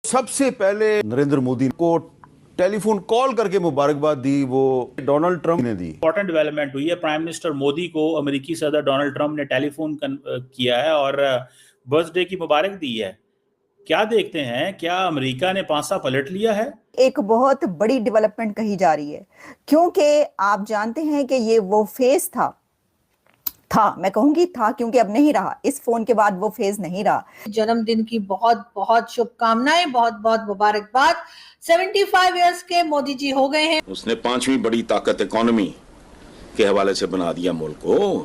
सबसे पहले नरेंद्र मोदी को टेलीफोन कॉल करके मुबारकबाद दी, वो डोनाल्ड ट्रंप ने दी। इंपॉर्टेंट डेवलपमेंट हुई है। प्राइम मिनिस्टर मोदी को अमेरिकी सदर डोनाल्ड ट्रंप ने टेलीफोन किया है और बर्थडे की मुबारक दी है। क्या देखते हैं, क्या अमेरिका ने पासा पलट लिया है? एक बहुत बड़ी डेवलपमेंट कही जा रही है, क्योंकि आप जानते हैं कि ये वो फेज था मैं कहूंगी था क्योंकि अब नहीं रहा, इस फोन के बाद वो फेज नहीं रहा। जन्मदिन की बहुत बहुत शुभकामनाएं, बहुत बहुत मुबारकबाद। 75 इयर्स के मोदी जी हो गए हैं। उसने 5वीं बड़ी ताकत इकोनॉमी के हवाले से बना दिया मुल्क को।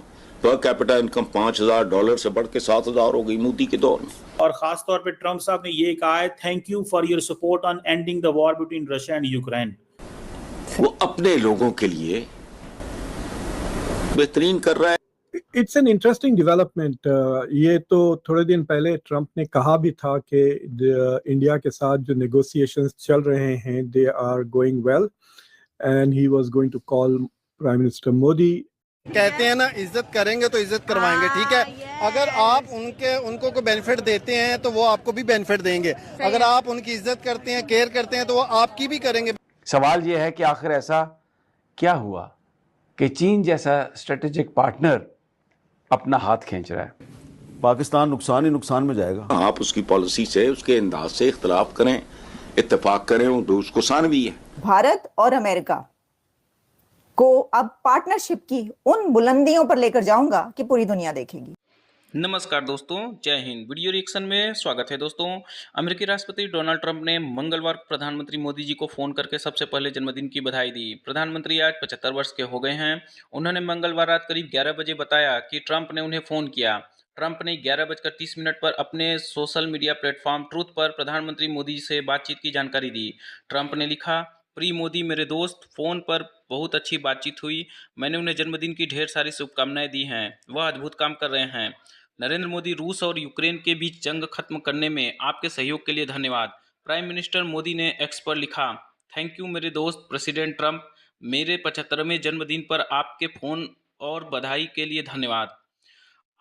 पर कैपिटा इनकम $5,000 से बढ़ के 7,000 हो गई मोदी के दौर में। और खास तौर पे ट्रंप साहब ने ये कहा है, thank you for your support on ending the war between Russia and Ukraine. वो अपने लोगों के लिए बेहतरीन कर रहा है। It's an interesting development. ये तो थोड़े दिन पहले ट्रंप ने कहा भी था कि इंडिया के साथ जो नेगोशिएशंस चल रहे हैं they are going well and he was going to call prime minister Modi. कहते हैं ना, इज्जत करेंगे तो इज्जत करवाएंगे, ठीक है। अगर आप उनको को बेनिफिट देते हैं तो वो आपको भी बेनिफिट देंगे। अगर आप उनकी इज्जत करते हैं, केयर करते हैं, तो वो आपकी भी करेंगे। सवाल ये है कि आखिर ऐसा क्या हुआ कि चीन जैसा स्ट्रेटेजिक पार्टनर अपना हाथ खींच रहा है? पाकिस्तान नुकसान ही नुकसान में जाएगा। आप उसकी पॉलिसी से, उसके अंदाज से इख्तलाफ करें, इत्तेफाक करें, तो उसको सान भी है। भारत और अमेरिका को अब पार्टनरशिप की उन बुलंदियों पर लेकर जाऊंगा कि पूरी दुनिया देखेगी। नमस्कार दोस्तों, जय हिंद। वीडियो रिएक्शन में स्वागत है दोस्तों। अमेरिकी राष्ट्रपति डोनाल्ड ट्रंप ने मंगलवार को प्रधानमंत्री मोदी जी को फ़ोन करके सबसे पहले जन्मदिन की बधाई दी। प्रधानमंत्री आज 75 वर्ष के हो गए हैं। उन्होंने मंगलवार रात करीब 11 बजे बताया कि ट्रंप ने उन्हें फ़ोन किया। ट्रंप ने 11:30 पर अपने सोशल मीडिया प्लेटफॉर्म ट्रूथ पर प्रधानमंत्री मोदी से बातचीत की जानकारी दी। ट्रंप ने लिखा, प्रिय मोदी मेरे दोस्त, फ़ोन पर बहुत अच्छी बातचीत हुई। मैंने उन्हें जन्मदिन की ढेर सारी शुभकामनाएं दी हैं। वह अद्भुत काम कर रहे हैं। नरेंद्र मोदी, रूस और यूक्रेन के बीच जंग खत्म करने में आपके सहयोग के लिए धन्यवाद। प्राइम मिनिस्टर मोदी ने एक्स पर लिखा, थैंक यू मेरे दोस्त प्रेसिडेंट ट्रंप, मेरे 75वें जन्मदिन पर आपके फ़ोन और बधाई के लिए धन्यवाद।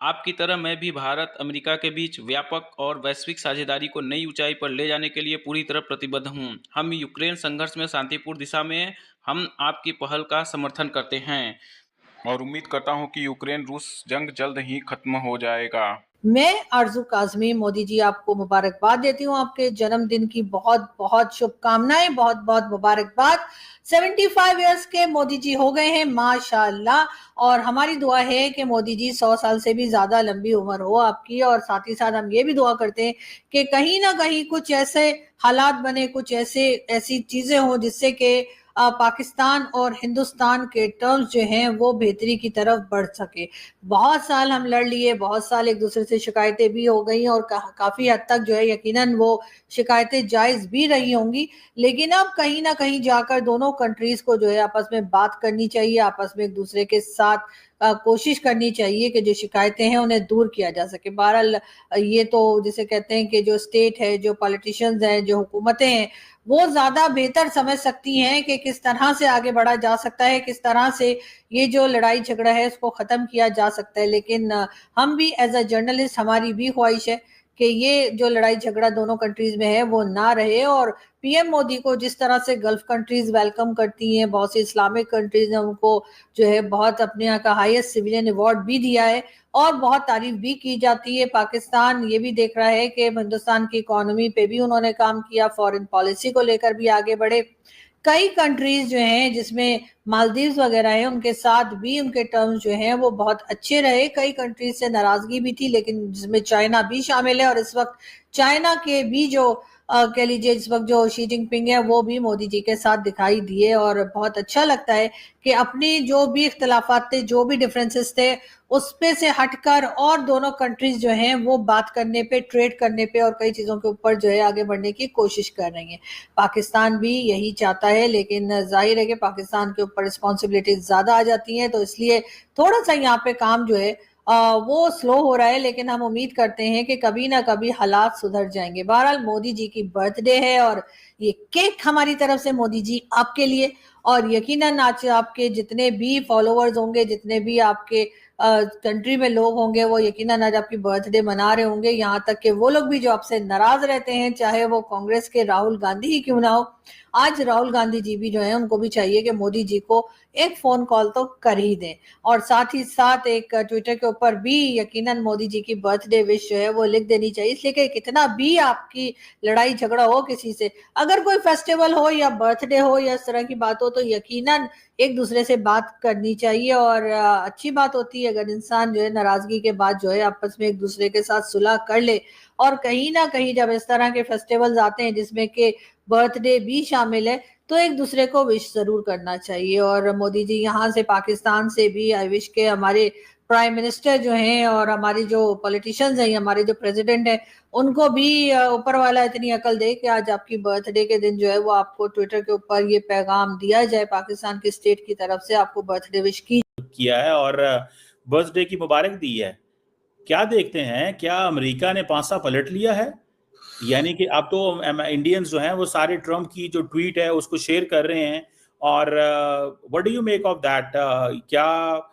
आपकी तरह मैं भी भारत अमेरिका के बीच व्यापक और वैश्विक साझेदारी को नई ऊंचाई पर ले जाने के लिए पूरी तरह प्रतिबद्ध हूं। हम यूक्रेन संघर्ष में शांतिपूर्ण दिशा में हम आपकी पहल का समर्थन करते हैं और उम्मीद करता हूं कि यूक्रेन रूस जंग जल्द ही खत्म हो जाएगा। मैं आरजू काजमी, मोदी जी आपको मुबारकबाद देती हूँ। आपके जन्मदिन की बहुत बहुत शुभकामनाएं, बहुत बहुत मुबारकबाद। 75 इयर्स के मोदी जी हो गए हैं, माशाल्लाह। और हमारी दुआ है कि मोदी जी 100 साल से भी ज्यादा लंबी उम्र हो आपकी। और साथ ही साथ हम ये भी दुआ करते हैं कि कहीं ना कहीं कुछ ऐसे हालात बने, कुछ ऐसी चीजें हों जिससे कि पाकिस्तान और हिंदुस्तान के टर्म्स जो हैं वो बेहतरी की तरफ बढ़ सके। बहुत साल हम लड़ लिए, बहुत साल एक दूसरे से शिकायतें भी हो गई और काफी हद तक जो है यकीनन वो शिकायतें जायज भी रही होंगी। लेकिन अब कहीं ना कहीं जाकर दोनों कंट्रीज को जो है आपस में बात करनी चाहिए, आपस में एक दूसरे के साथ कोशिश करनी चाहिए कि जो शिकायतें हैं उन्हें दूर किया जा सके। बहरहाल ये तो जिसे कहते हैं कि जो स्टेट है, जो पॉलिटिशियंस हैं, जो हुकूमतें हैं, वो ज्यादा बेहतर समझ सकती हैं कि किस तरह से आगे बढ़ा जा सकता है, किस तरह से ये जो लड़ाई झगड़ा है इसको खत्म किया जा सकता है। लेकिन हम भी एज अ जर्नलिस्ट, हमारी भी ख्वाहिश है कि ये जो लड़ाई झगड़ा दोनों कंट्रीज में है वो ना रहे। और पीएम मोदी को जिस तरह से गल्फ कंट्रीज वेलकम करती हैं, बहुत सी इस्लामिक कंट्रीज ने उनको जो है बहुत अपने यहाँ का हाईएस्ट सिविलियन अवार्ड भी दिया है और बहुत तारीफ भी की जाती है। पाकिस्तान ये भी देख रहा है कि हिंदुस्तान की इकोनॉमी पे भी उन्होंने काम किया, फॉरेन पॉलिसी को लेकर भी आगे बढ़े। कई कंट्रीज जो हैं जिसमें मालदीव्स वगैरह है, उनके साथ भी उनके टर्म्स जो हैं वो बहुत अच्छे रहे। कई कंट्रीज से नाराजगी भी थी, लेकिन जिसमें चाइना भी शामिल है। और इस वक्त चाइना के भी जो कह लीजिए इस वक्त जो शी जिनपिंग है वो भी मोदी जी के साथ दिखाई दिए। और बहुत अच्छा लगता है कि अपनी जो भी इख्तलाफात थे, जो भी डिफरेंसेस थे, उस पे से हटकर और दोनों कंट्रीज जो हैं वो बात करने पे, ट्रेड करने पे और कई चीजों के ऊपर जो है आगे बढ़ने की कोशिश कर रही हैं। पाकिस्तान भी यही चाहता है, लेकिन जाहिर है कि पाकिस्तान के ऊपर रिस्पॉन्सिबिलिटी ज्यादा आ जाती हैं, तो इसलिए थोड़ा सा यहाँ पे काम जो है वो स्लो हो रहा है। लेकिन हम उम्मीद करते हैं कि कभी ना कभी हालात सुधर जाएंगे। बहरहाल मोदी जी की बर्थडे है और ये केक हमारी तरफ से मोदी जी आपके लिए। और यकीनन आज आपके जितने भी फॉलोअर्स होंगे, जितने भी आपके कंट्री में लोग होंगे वो यकीनन आज आपकी बर्थडे मना रहे होंगे, यहाँ तक कि वो लोग भी जो आपसे नाराज रहते हैं, चाहे वो कांग्रेस के राहुल गांधी ही क्यों ना हो। आज राहुल गांधी जी भी जो है उनको भी चाहिए कि मोदी जी को एक फोन कॉल तो कर ही दें, और साथ ही साथ एक ट्विटर के ऊपर भी यकीनन मोदी जी की बर्थडे विश जो है वो लिख देनी चाहिए। इसलिए कि कितना भी आपकी लड़ाई झगड़ा हो किसी से, अगर कोई फेस्टिवल हो या बर्थडे हो या इस तरह की बात हो, तो यकीनन एक दूसरे से बात करनी चाहिए। और अच्छी बात होती है अगर इंसान जो है नाराजगी के बाद जो है आपस में एक दूसरे के साथ सुलह कर ले। और कहीं ना कहीं जब इस तरह के फेस्टिवल्स आते हैं जिसमें कि बर्थडे भी शामिल है, तो एक दूसरे को विश जरूर करना चाहिए। और मोदी जी यहाँ से पाकिस्तान से भी आई विश के हमारे प्राइम मिनिस्टर जो हैं और हमारे जो पॉलिटिशियंस हैं, हमारे जो प्रेसिडेंट हैं, उनको भी ऊपर वाला इतनी अकल दे कि आज आपकी बर्थडे के दिन जो है वो आपको ट्विटर के ऊपर ये पैगाम दिया जाए पाकिस्तान की स्टेट की तरफ से, आपको बर्थडे विश किया है और बर्थडे की मुबारक दी है। क्या देखते हैं, क्या अमेरिका ने पांसा पलट लिया है? यानी कि अब तो इंडियंस जो हैं वो सारे ट्रम्प की जो ट्वीट है उसको शेयर कर रहे हैं, और what do you make of that? क्या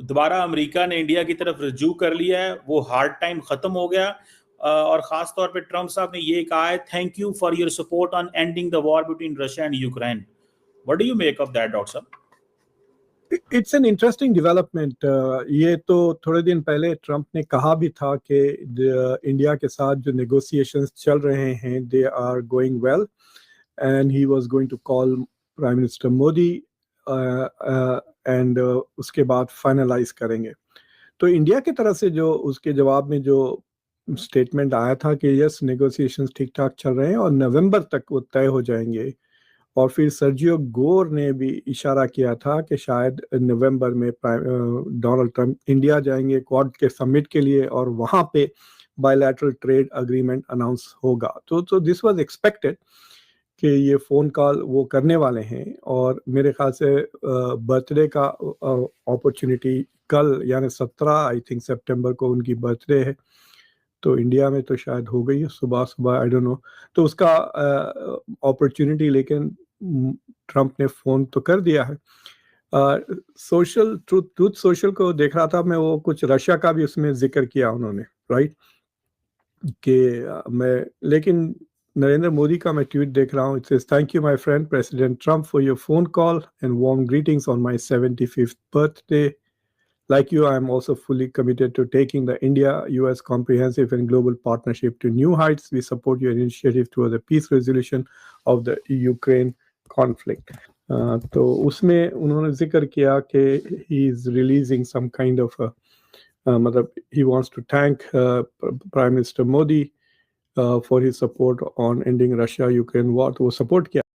दोबारा अमेरिका ने इंडिया की तरफ रुजू कर लिया है, वो हार्ड टाइम खत्म हो गया? और खास तौर पे ट्रम्प साहब ने ये कहा है, thank you for your support on ending the war between Russia and Ukraine. What do you make of that doctor साहब? It's an interesting development. ये तो थोड़े दिन पहले ट्रंप ने कहा भी था कि इंडिया के साथ जो नेगोशिएशंस चल रहे हैं they are going well, and he was going to call prime minister Modi and उसके बाद फाइनलाइज करेंगे। तो इंडिया की तरफ से जो उसके जवाब में जो स्टेटमेंट आया था कि यस नेगोशिएशंस ठीक ठाक चल रहे हैं और नवंबर तक वो तय हो जाएंगे। और फिर सर्जियो गोर ने भी इशारा किया था कि शायद नवंबर में डोनाल्ड ट्रंप इंडिया जाएंगे क्वाड के समिट के लिए और वहाँ पे बायलैटरल ट्रेड अग्रीमेंट अनाउंस होगा। तो दिस वाज एक्सपेक्टेड कि ये फ़ोन कॉल वो करने वाले हैं, और मेरे ख्याल से बर्थडे का अपॉर्चुनिटी कल यानी 17 आई थिंक सितंबर को उनकी बर्थडे है, तो इंडिया में तो शायद हो गई है सुबह आई डोंट नो, तो उसका अपॉर्चुनिटी लेकिन ट्रंप ने फ़ोन तो कर दिया है। सोशल ट्रूथ सोशल को देख रहा था मैं, वो कुछ रशिया का भी उसमें जिक्र किया उन्होंने, राइट, कि मैं लेकिन नरेंद्र मोदी का मैं ट्वीट देख रहा हूँ। It says thank you my friend president Trump for your phone call and warm greetings on my 75th birthday. Like you, I am also fully committed to taking the India-US comprehensive and global partnership to new heights. We support your initiative towards the peace resolution of the Ukraine conflict. तो उसमें उन्होंने जिक्र किया कि he is releasing some kind of मतलब he wants to thank Prime Minister Modi for his support on ending Russia-Ukraine war. तो वो support किया